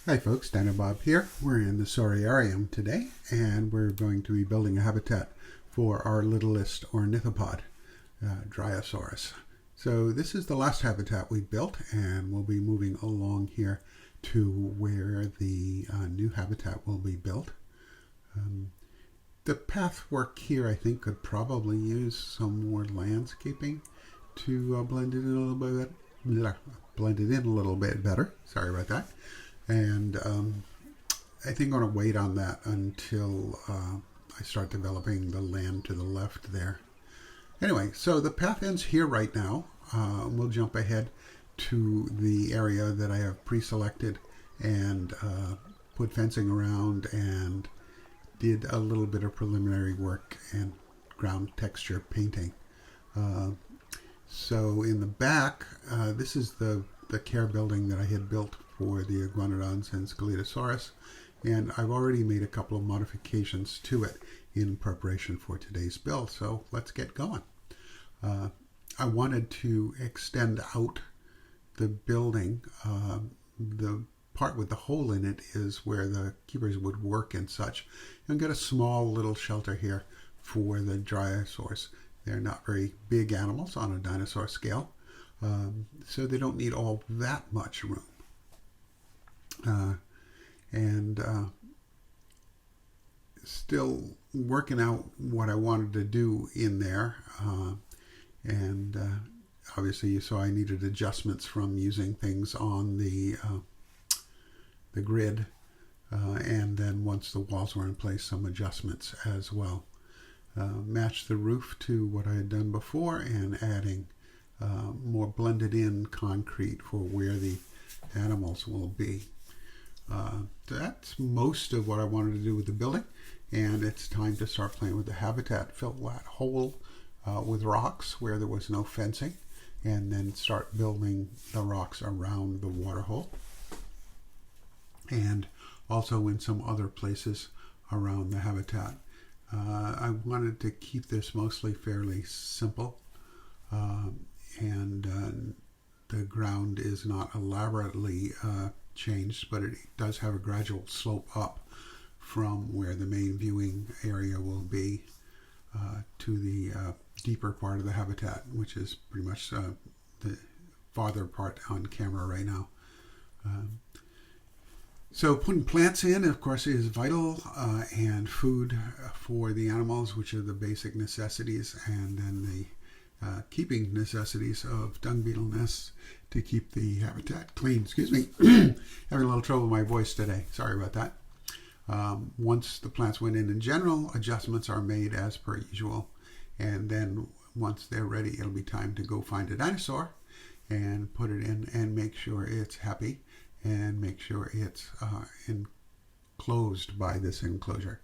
Hi folks, Dino Bob here. We're in the Sauriarium today, and we're going to be building a habitat for our littlest ornithopod, Dryosarus. So this is the last habitat we built, and we'll be moving along here to where the new habitat will be built. The pathwork here, I think, could probably use some more landscaping to blend it in a little bit. Blend it in a little bit better. Sorry about that. And I think I'm going to wait on that until I start developing the land to the left there. Anyway, so the path ends here right now. We'll jump ahead to the area that I have pre-selected and put fencing around and did a little bit of preliminary work and ground texture painting. So in the back, this is the care building that I had built for the iguanodons and Scelidosaurus, and I've already made a couple of modifications to it in preparation for today's build, so let's get going. I wanted to extend out the building. The part with the hole in it is where the keepers would work and such, and get a small little shelter here for the Dryosarus. They're not very big animals on a dinosaur scale, so they don't need all that much room. Still working out what I wanted to do in there, obviously you saw I needed adjustments from using things on the grid, and then once the walls were in place, some adjustments as well. Match the roof to what I had done before, and adding more blended in concrete for where the animals will be. That's most of what I wanted to do with the building, and it's time to start playing with the habitat. Fill that hole with rocks where there was no fencing, and then start building the rocks around the water hole, and also in some other places around the habitat. I wanted to keep this mostly fairly simple, and the ground is not elaborately changed, but it does have a gradual slope up from where the main viewing area will be to the deeper part of the habitat, which is pretty much the farther part on camera right now. So putting plants in, of course, is vital, and food for the animals, which are the basic necessities, and then the keeping necessities of dung beetle nests to keep the habitat clean. Excuse me, having a little trouble with my voice today. Sorry about that. Once the plants went in general, adjustments are made as per usual, and then once they're ready, it'll be time to go find a dinosaur and put it in and make sure it's happy, and make sure it's enclosed by this enclosure.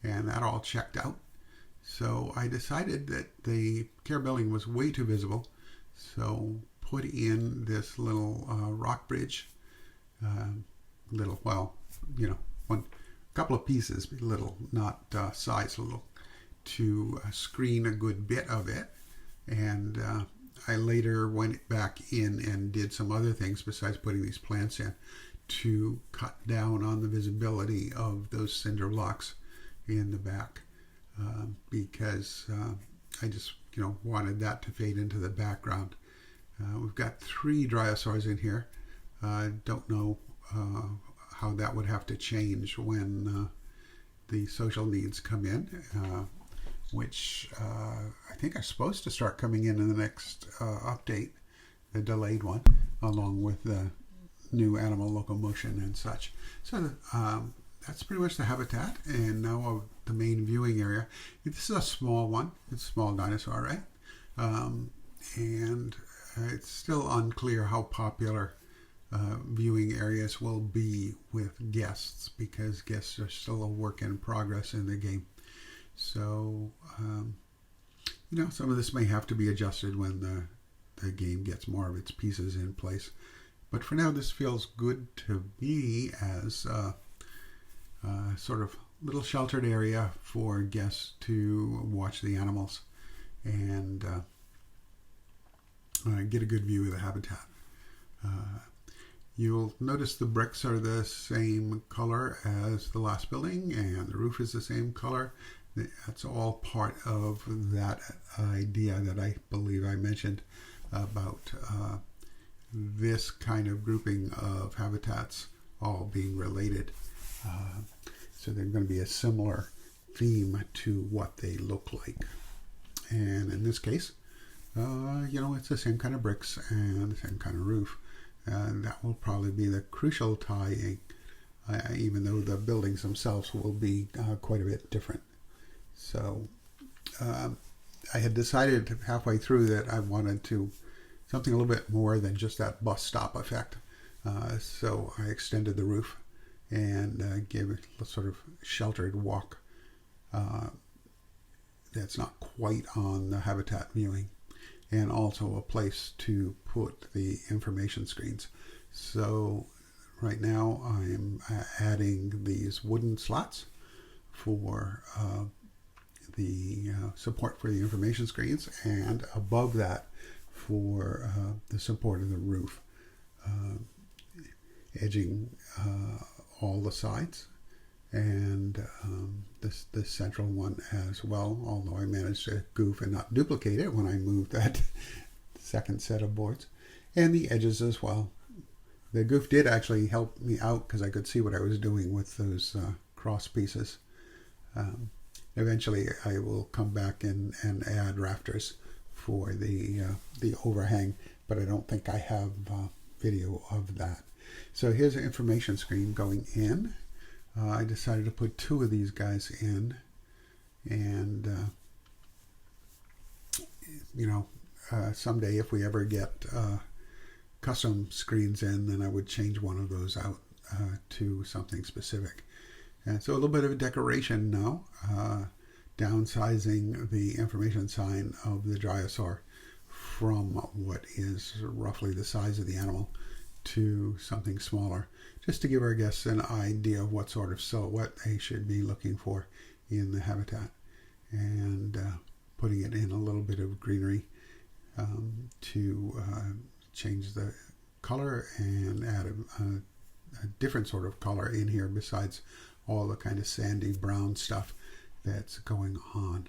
And that all checked out. So I decided that the care building was way too visible, so put in this little rock bridge, one couple of pieces, little, not size little, to screen a good bit of it. And I later went back in and did some other things besides putting these plants in to cut down on the visibility of those cinder blocks in the back, because I just wanted that to fade into the background. We've got 3 Dryosaurs in here. Don't know how that would have to change when the social needs come in, which I think are supposed to start coming in the next update, the delayed one, along with the new animal locomotion and such. So that's pretty much the habitat, and now the main viewing area. This is a small one. It's a small dinosaur, right? And it's still unclear how popular viewing areas will be with guests, because guests are still a work in progress in the game. So, some of this may have to be adjusted when the game gets more of its pieces in place. But for now, this feels good to me as a sort of little sheltered area for guests to watch the animals and get a good view of the habitat. You'll notice the bricks are the same color as the last building, and the roof is the same color. That's all part of that idea that I believe I mentioned about this kind of grouping of habitats all being related. So they're going to be a similar theme to what they look like. And in this case, it's the same kind of bricks and the same kind of roof. And that will probably be the crucial tying, even though the buildings themselves will be quite a bit different. So I had decided halfway through that I wanted to something a little bit more than just that bus stop effect. So I extended the roof and gave it a sort of sheltered walk that's not quite on the habitat viewing, and also a place to put the information screens. So right now I'm adding these wooden slats for the support for the information screens, and above that for the support of the roof, edging all the sides, and the central one as well, although I managed to goof and not duplicate it when I moved that second set of boards, and the edges as well. The goof did actually help me out because I could see what I was doing with those cross pieces. Eventually I will come back and add rafters for the overhang, but I don't think I have video of that. So here's an information screen going in. I decided to put two of these guys in, and someday if we ever get custom screens in, then I would change one of those out to something specific. And so a little bit of a decoration now, downsizing the information sign of the Dryosauр from what is roughly the size of the animal to something smaller, just to give our guests an idea of what sort of silhouette they should be looking for in the habitat, and putting it in a little bit of greenery to change the color and add a different sort of color in here besides all the kind of sandy brown stuff that's going on.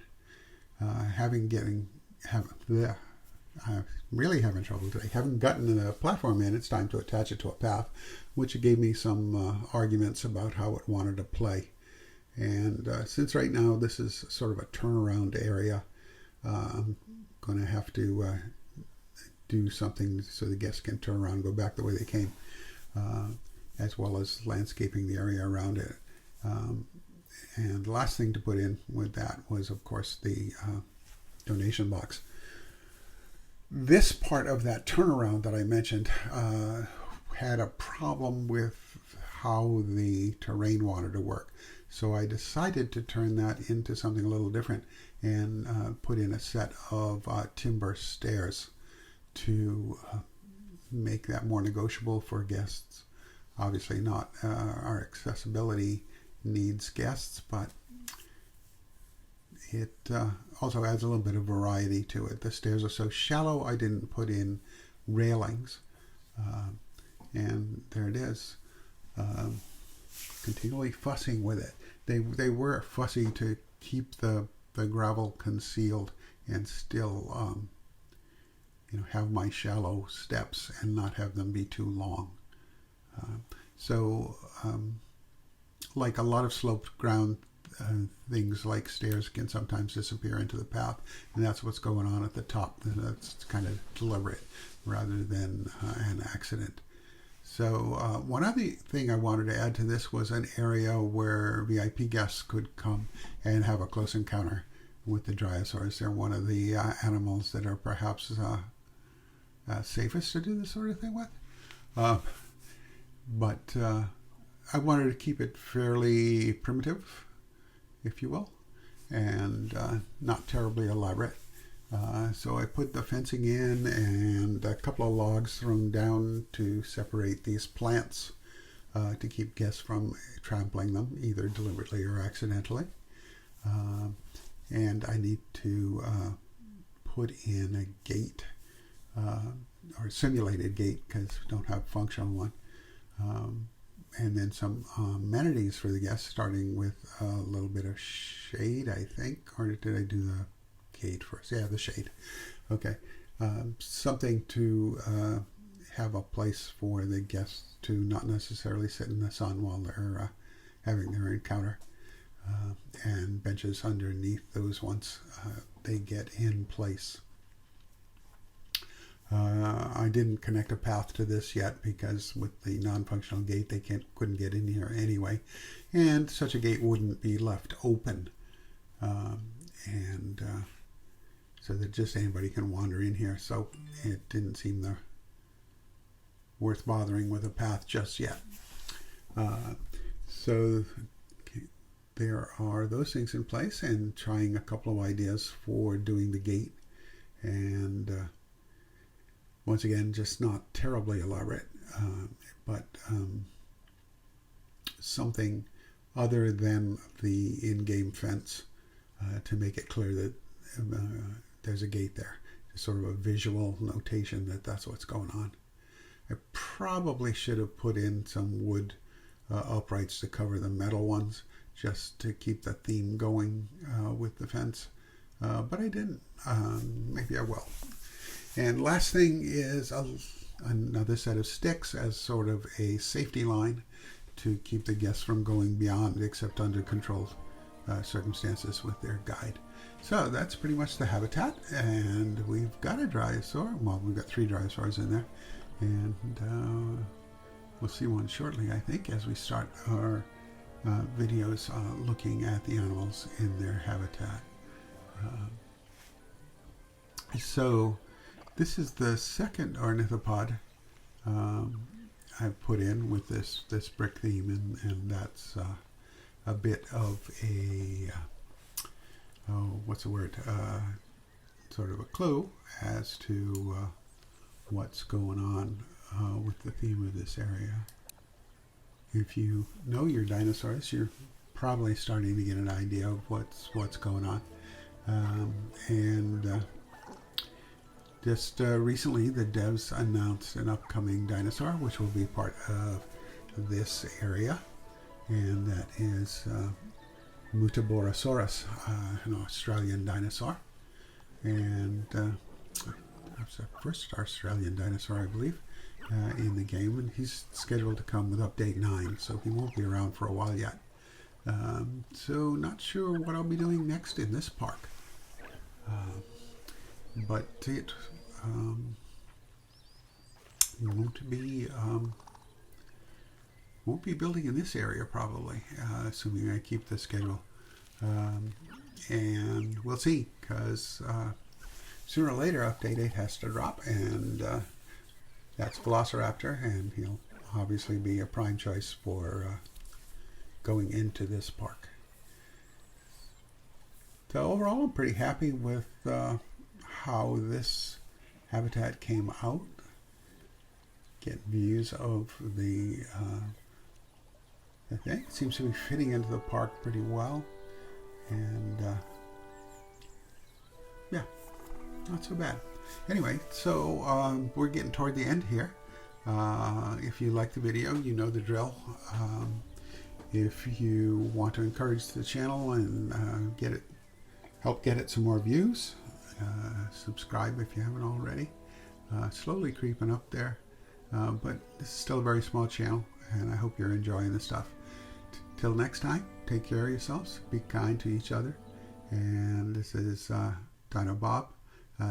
I'm really having trouble today. Haven't gotten the platform in. It's time to attach it to a path, which gave me some arguments about how it wanted to play. And since right now this is sort of a turnaround area, I'm going to have to do something so the guests can turn around and go back the way they came, as well as landscaping the area around it. And the last thing to put in with that was, of course, the donation box. This part of that turnaround that I mentioned had a problem with how the terrain wanted to work. So I decided to turn that into something a little different and put in a set of timber stairs to make that more negotiable for guests. Obviously not our accessibility needs guests, but it also adds a little bit of variety to it. The stairs are so shallow I didn't put in railings, and there it is. Continually fussing with it. They were fussy to keep the gravel concealed and still have my shallow steps and not have them be too long. Like a lot of sloped ground, things like stairs can sometimes disappear into the path, and that's what's going on at the top. That's kind of deliberate rather than an accident. So one other thing I wanted to add to this was an area where VIP guests could come and have a close encounter with the Dryosarus. They're one of the animals that are perhaps safest to do this sort of thing with. But I wanted to keep it fairly primitive, if you will, and not terribly elaborate. So I put the fencing in and a couple of logs thrown down to separate these plants to keep guests from trampling them, either deliberately or accidentally. And I need to put in a gate, or simulated gate, because we don't have a functional one, And then some amenities for the guests, starting with a little bit of shade, I think. Or did I do the gate first? Yeah, the shade. Okay. Something to have a place for the guests to not necessarily sit in the sun while they're having their encounter. And benches underneath those once they get in place. I didn't connect a path to this yet because with the non-functional gate they couldn't get in here anyway, and such a gate wouldn't be left open, so that just anybody can wander in here. So it didn't seem worth bothering with a path just yet. So there are those things in place, and trying a couple of ideas for doing the gate, and once again, just not terribly elaborate, but something other than the in-game fence to make it clear that there's a gate there. Just sort of a visual notation that that's what's going on. I probably should have put in some wood uprights to cover the metal ones, just to keep the theme going with the fence, but I didn't. Maybe I will. And last thing is another set of sticks as sort of a safety line to keep the guests from going beyond, except under controlled circumstances with their guide. So that's pretty much the habitat, and we've got a Dryosaur. Well, we've got 3 Dryosaurs in there, and we'll see one shortly, I think, as we start our videos looking at the animals in their habitat. So this is the second Ornithopod I've put in with this brick theme, and that's a bit of a what's the word? Sort of a clue as to what's going on with the theme of this area. If you know your dinosaurs, you're probably starting to get an idea of what's going on. Just recently, the devs announced an upcoming dinosaur, which will be part of this area, and that is Dryosarus, an Australian dinosaur, and that's the first Australian dinosaur, I believe, in the game, and he's scheduled to come with update 9, so he won't be around for a while yet. So not sure what I'll be doing next in this park. But it won't be building in this area probably, assuming I keep the schedule. And we'll see, because sooner or later update 8 has to drop, and that's Velociraptor, and he'll obviously be a prime choice for going into this park. So overall, I'm pretty happy with how this habitat came out. Get views of the thing. It seems to be fitting into the park pretty well, and yeah, not so bad. Anyway, so we're getting toward the end here. If you like the video, you know the drill. If you want to encourage the channel and help get it some more views, subscribe if you haven't already. Slowly creeping up there, but this is still a very small channel, and I hope you're enjoying the stuff. Till next time, take care of yourselves, be kind to each other, and this is Dino Bob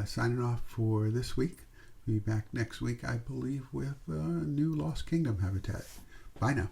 signing off for this week. Be back next week, I believe, with a new Lost Kingdom habitat. Bye now.